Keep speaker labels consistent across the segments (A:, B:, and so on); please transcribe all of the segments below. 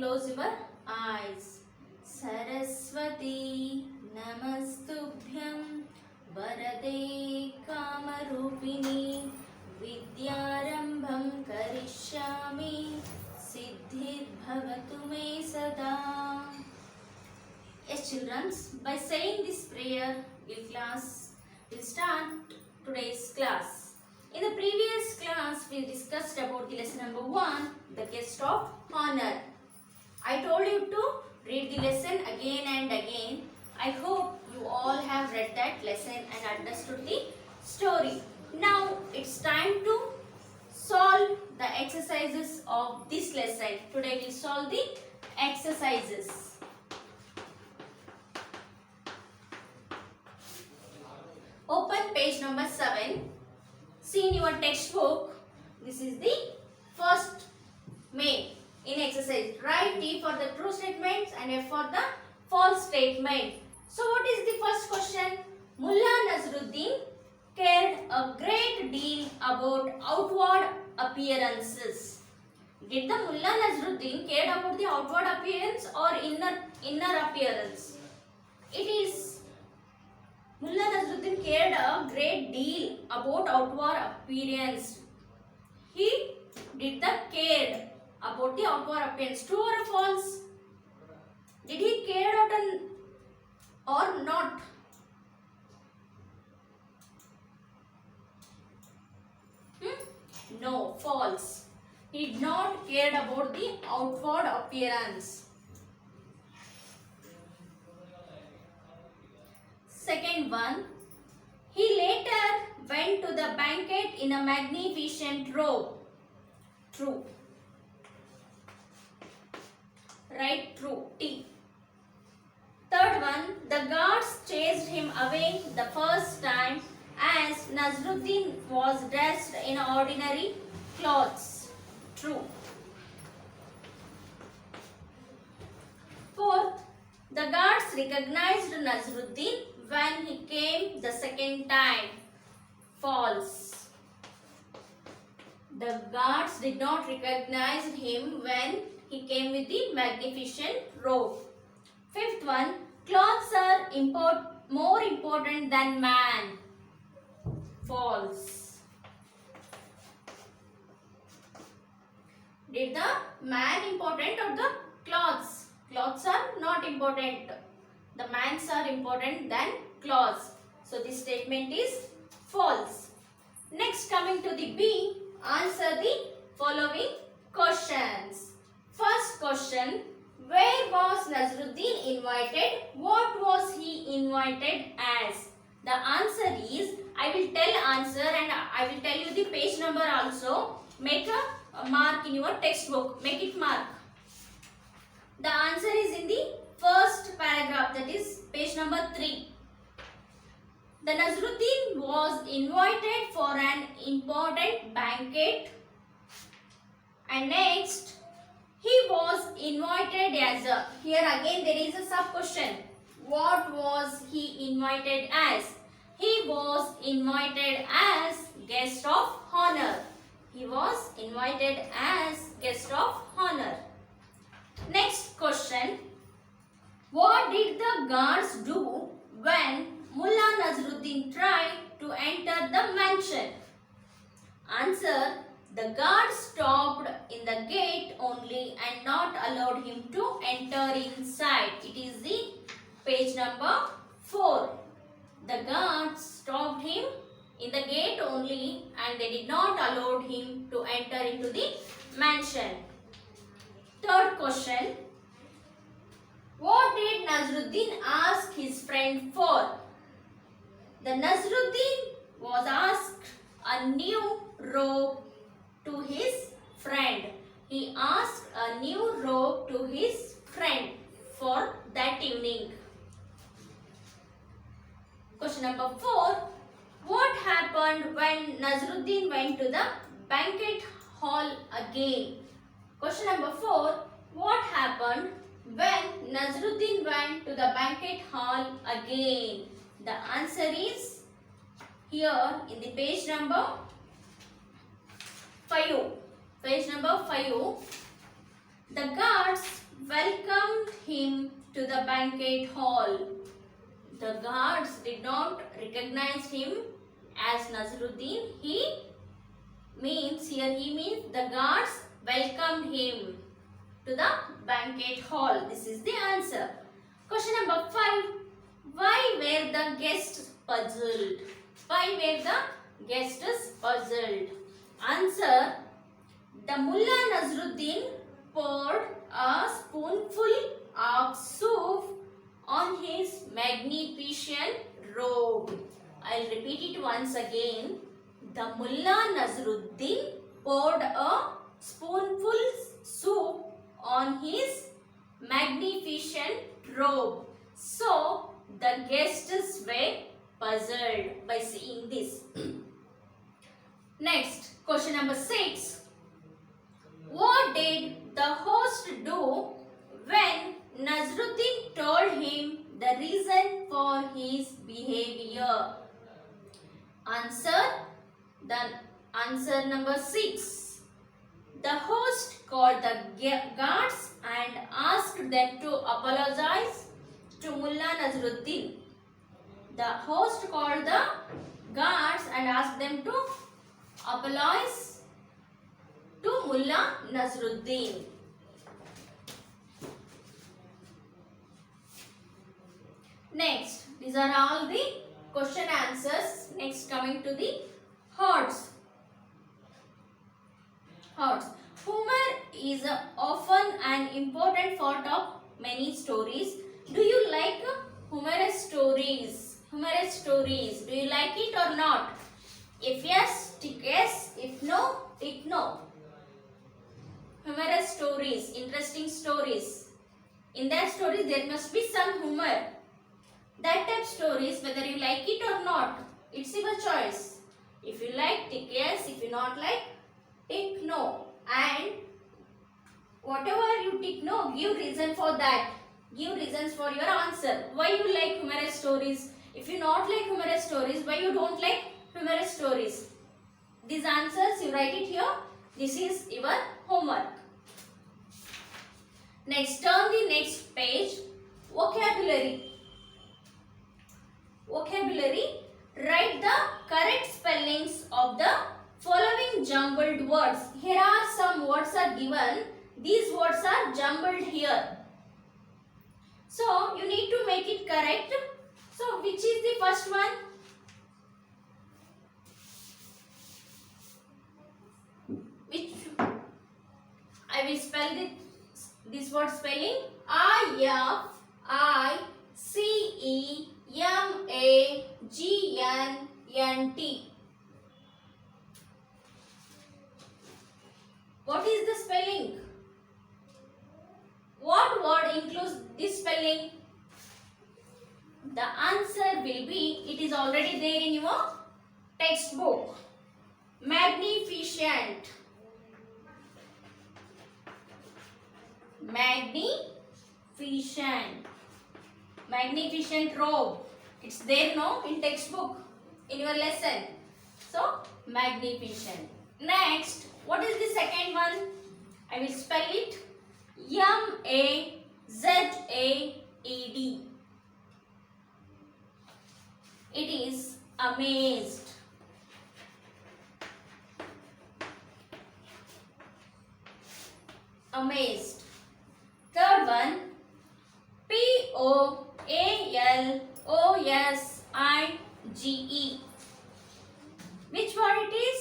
A: close your eyes. Saraswati Namastubhyam Varade Kamarupini Vidyarambham Karishyami Siddhir Bhavatu Me Sada. Yes, children, by saying this prayer, we'll start today's class. In the previous class, we discussed about the lesson number 1, the guest of honor. I told you to read the lesson again and again. I hope you all have read that lesson and understood the story. Now it's time to solve the exercises of this lesson. Today we'll solve the exercises. Open page number 7. See in your textbook, this is the first main in exercise. Write T for the true statements and F for the false statement. So what is the first question? Mullah Nasruddin cared a great deal about outward appearances. Did the Mullah Nasruddin cared about the outward appearance or inner appearance? It is Mullah Nasruddin cared a great deal about outward appearance. He did the cared about the outward appearance. True or false? Did he care or not? No, false. He did not cared about the outward appearance. Second one, he later went to the banquet in a magnificent robe. True. Write true. T. Third one, the guards chased him away the first time as Nasruddin was dressed in ordinary clothes. True. Fourth, the guards recognized Nasruddin when he came the second time. False. The guards did not recognize him when he came with the magnificent robe. Fifth one, clothes are more important than man. False. Did the man important or the clothes? Clothes are not important. The mans are important than clothes. So this statement is false. Next, coming to the B, answer the following questions. First question, where was Nasruddin invited? What was he invited as? The answer is, I will tell answer and I will tell you the page number also. Make a mark in your textbook. Make it mark. The answer is in the first paragraph, that is page number 3. The Nasruddin was invited for an important banquet, and next he was invited as a, here again there is a sub question. What was he invited as? He was invited as guest of honor. He was invited as guest of honor. Next question. What did the guards do when Mullah Nasruddin tried to enter the mansion? Answer. The guards stopped in the gate only and not allowed him to enter inside. It is the page number 4. The guards stopped him in the gate only and they did not allow him to enter into the mansion. Third question. What did Nasruddin ask his friend for? The Nasruddin was asked a new robe to his friend. He asked a new robe to his friend for that evening. Question number 4. What happened when Nasruddin went to the banquet hall again? Question number 4. What happened when Nasruddin went to the banquet hall again? The answer is here in the page number 5. Page number 5. The guards him to the banquet hall. The guards did not recognize him as Nazruddin. He means the guards welcomed him to the banquet hall. This is the answer. Question number 5. Why were the guests puzzled? Why were the guests puzzled? Answer. The Mullah Nazruddin poured a spoonful of soup on his magnificent robe. I'll repeat it once again. The Mullah Nazruddin poured a spoonful soup on his magnificent robe. So, the guests were puzzled by seeing this. Next, question number 6. What did the host do when Nazruddin told him the reason for his behavior? Answer number 6. The host called the guards and asked them to apologize to Mullah Nazruddin. The host called the guards and asked them to apologize to Mullah Nazruddin. Next, these are all the question answers. Next, coming to the hordes. Humor is often an important part of many stories. Do you like humorous stories? Do you like it or not? If yes, tick yes. If no, tick no. Humorous stories, interesting stories. In that story, there must be some humor. That type stories, whether you like it or not, it's your choice. If you like, tick yes. If you not like, tick no. And whatever you tick no, give reason for that. Give reasons for your answer. Why you like humorous stories? If you not like humorous stories, why you don't like humorous stories? These answers you write it here. This is your homework. Next, turn the next page. Vocabulary. Write the correct spellings of the following jumbled words. Here are some words are given. These words are jumbled here. So, you need to make it correct. So, which is the first one? Which? I will spell this word spelling. IFICEMAGNT. What is the spelling? What word includes this spelling? The answer will be, it is already there in your textbook. Magnificent. Magnificent robe. It's there, no, in textbook, in your lesson. So, magnificent. Next, what is the second one? I will spell it. MAZAED. It is amazed. Amazed. Third one. POALOSIGE. Which word it is?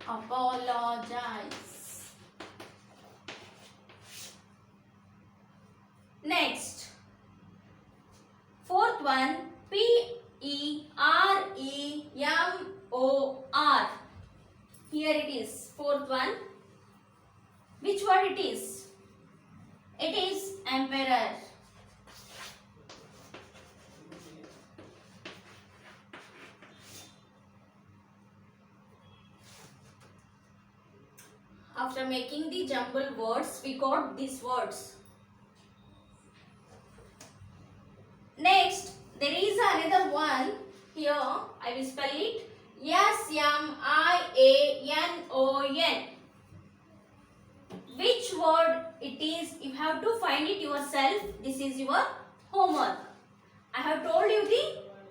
A: Apologize. Next, fourth one, PEREMOR. Here it is, fourth one. Which word it is? It is emperor. After making the jumbled words, we got these words. Next, there is another one. Here, I will spell it. SMIANOUR. is you have to find it yourself. This is your homework. I have told you the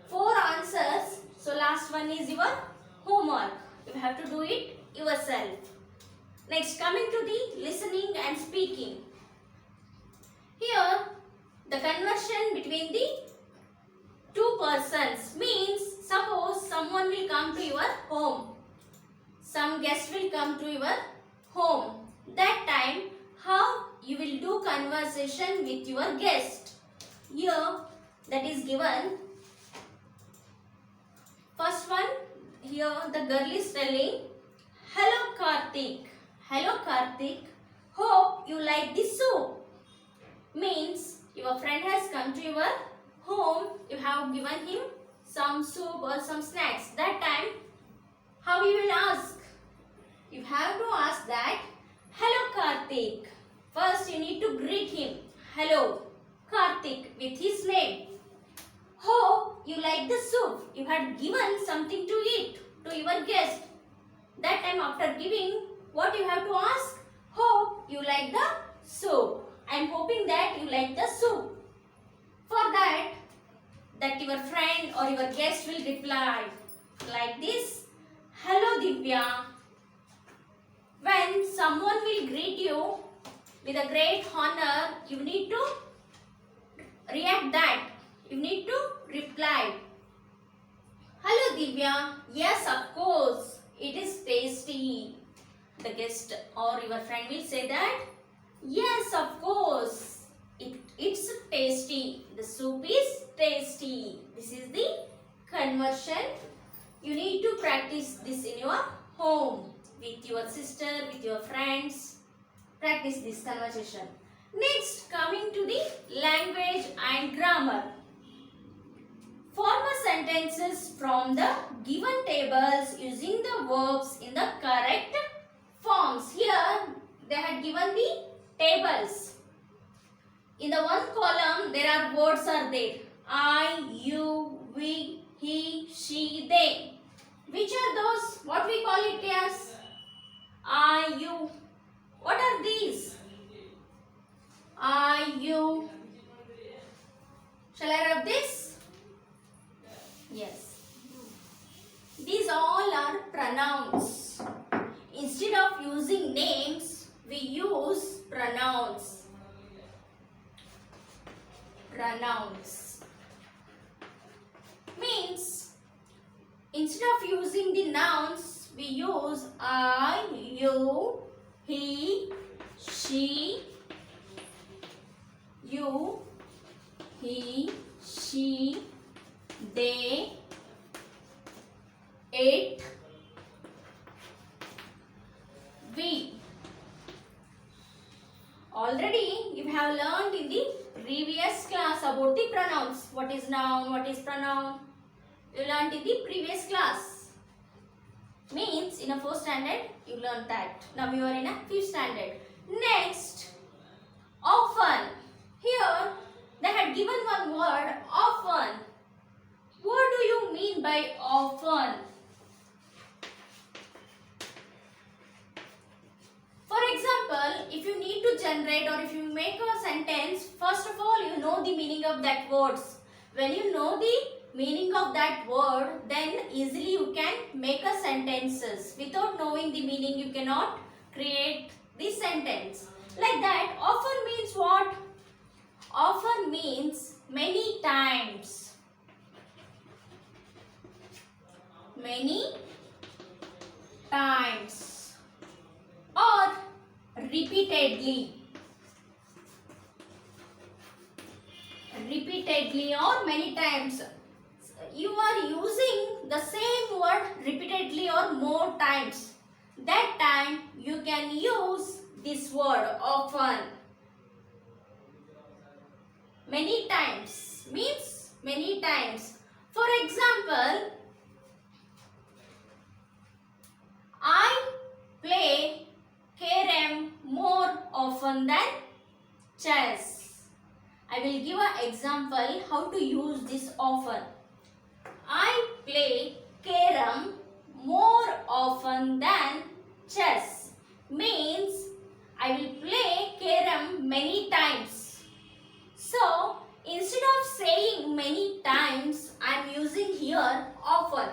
A: 4 answers. So last one is your homework. You have to do it yourself. Next, coming to the listening and speaking. Here, the conversion between the two persons means suppose someone will come to your home. Some guest will come to your home. That time, how you will do conversation with your guest. Here, that is given. First one, here the girl is telling, "Hello Karthik. Hello Karthik. Hope you like this soup." Means your friend has come to your home. You have given him some soup or some snacks. That time, how you will ask? You have to ask that, "Hello Karthik." First you need to greet him. "Hello Karthik" with his name. "Hope you like the soup." You had given something to eat to your guest. That time after giving, what you have to ask? "Hope you like the soup. I am hoping that you like the soup." For that your friend or your guest will reply like this, "Hello Divya." When someone will greet you with a great honor, you need to react that. You need to reply, "Hello Divya. Yes, of course. It is tasty." The guest or your friend will say that, "Yes, of course. It's tasty. The soup is tasty." This is the conversion. You need to practice this in your home with your sister, with your friends. Practice this conversation. Next, coming to the language and grammar. Form a sentences from the given tables using the verbs in the correct forms. Here, they had given the tables. In the one column, there are words are there. I, you, we, he, she, they. Which are those? What we call it as? I, you. What are these? I, you. Shall I rub this? Yes. These all are pronouns. Instead of using names, we use pronouns. Pronouns means instead of using the nouns, we use I, you, he, she, you, he, she, they, it, we. Already you have learned in the previous class about the pronouns. What is noun, what is pronoun? You learned in the previous class. Means in a 4th standard you learned that. Now you are in a 5th standard. Next, often. Here they had given one word, often. What do you mean by often? For example, if you need to generate or if you make a sentence, first of all you know the meaning of that words. When you know the meaning of that word, then easily you can make a sentences. Without knowing the meaning, you cannot create the sentence. Like that, often means what? Often means many times. Many times. Or repeatedly. Repeatedly or many times. You are using the same word repeatedly or more times. That time you can use this word often. Many times means many times. For example, I play carom more often than chess. I will give an example how to use this often. I play carom more often than chess. Means I will play carom many times. So instead of saying many times, I am using here often.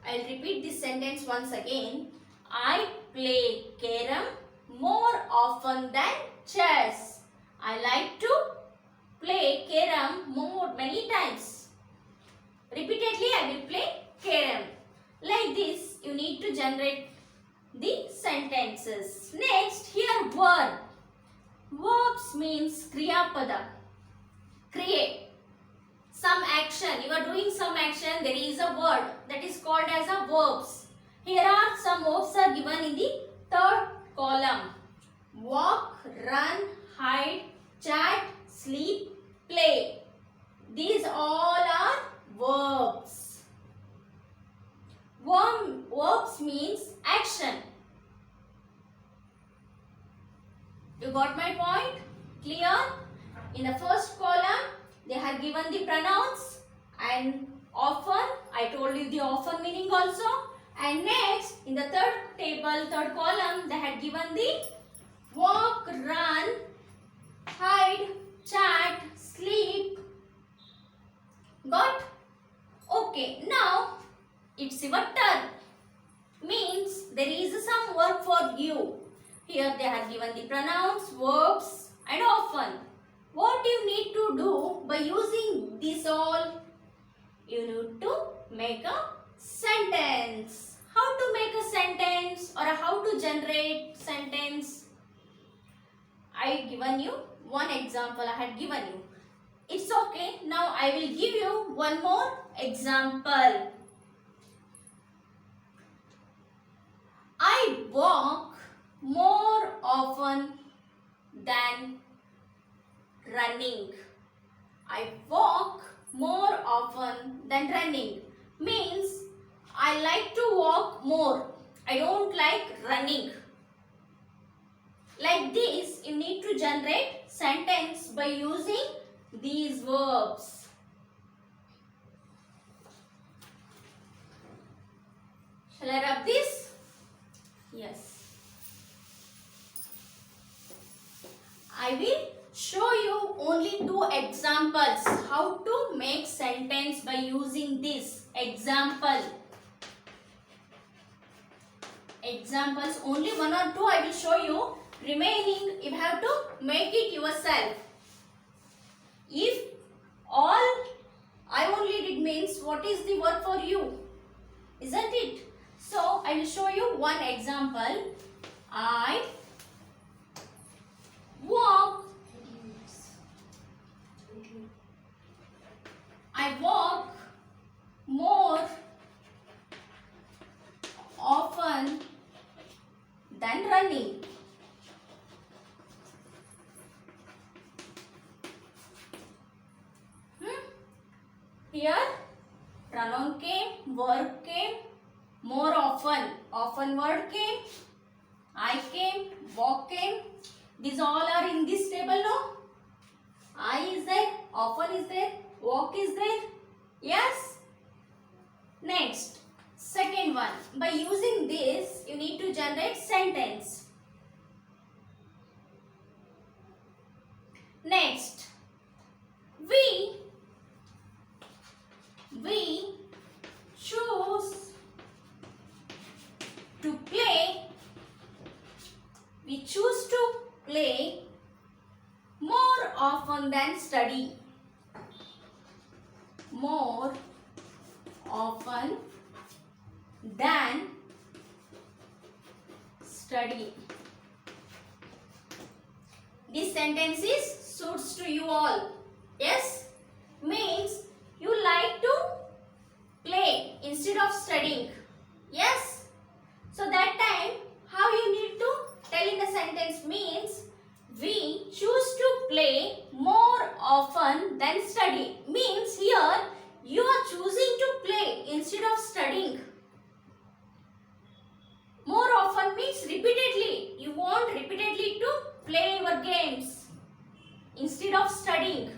A: I'll repeat this sentence once again. I play carom more often than chess. I like to play carom many times. Repeatedly I will play carom. Like this you need to generate the sentences. Next, here verb. Verbs means kriya pada. Create. Some action. You are doing some action. There is a word that is called as a verbs. Here are some verbs are given in the third column. Walk, run, hide, chat, sleep, play. These all are verbs. Verbs means action. You got my point? Clear? In the first column, they have given the pronouns and often. I told you the often meaning also. And next, in the third table, third column, they had given the walk, run, hide, chat, sleep. Got? Okay, now it's your turn. Means there is some work for you. Here they have given the pronouns, verbs and often. What you need to do by using this all? You need to make a sentence. How to make a sentence or how to generate sentence? I given you one example. I had given you. It's okay. Now I will give you one more example. I walk more often than running. I walk more often than running. Means I like to walk more. I don't like running. Like this, you need to generate sentence by using these verbs. Shall I rub this? Yes. I will show you only two examples how to make sentence by using this example. Examples only one or two I will show you. Remaining you have to make it yourself. If all I only did means what is the work for you? Isn't it? So I will show you one example. I walk. I walk more often than running. Here pronoun came, verb came, more often. Often word came, I came, walk came. These all are in this table, no? I is there, often is there, walk is there. Yes? Next, second one. By using this, you need to generate sentence. Next, we choose to play. We choose to play more often than study. More often than study. This sentence is suits to you all. Yes? Means you like to play instead of studying. Yes? So that time how you need to tell in a sentence means we choose to play more often than study. Means here you are choosing to play instead of studying. More often means repeatedly. You want repeatedly to play your games instead of studying.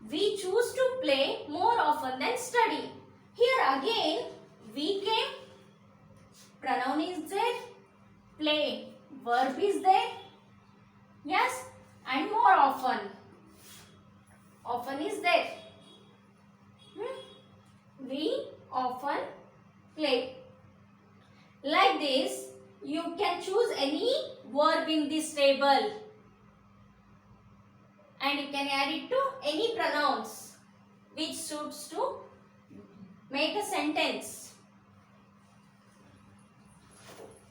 A: We choose to play more often than study. Here again we came, pronoun is there, play. Verb is there. Yes. And more often. Often is there. We often play. Like this, you can choose any verb in this table. And you can add it to any pronouns which suits to make a sentence.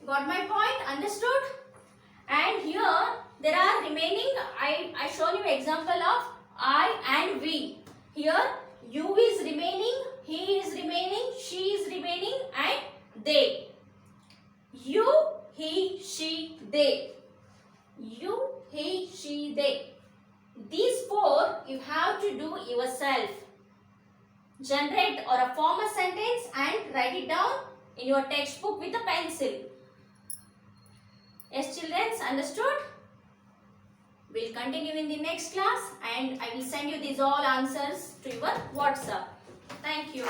A: Got my point? Understood? And here there are remaining, I shown you example of I and we. Here you is remaining, he is remaining, she is remaining and they. You, he, she, they. You, he, she, they. These four you have to do yourself. Generate or form a sentence and write it down in your textbook with a pencil. Yes, children, understood? We'll continue in the next class and I will send you these all answers to your WhatsApp. Thank you.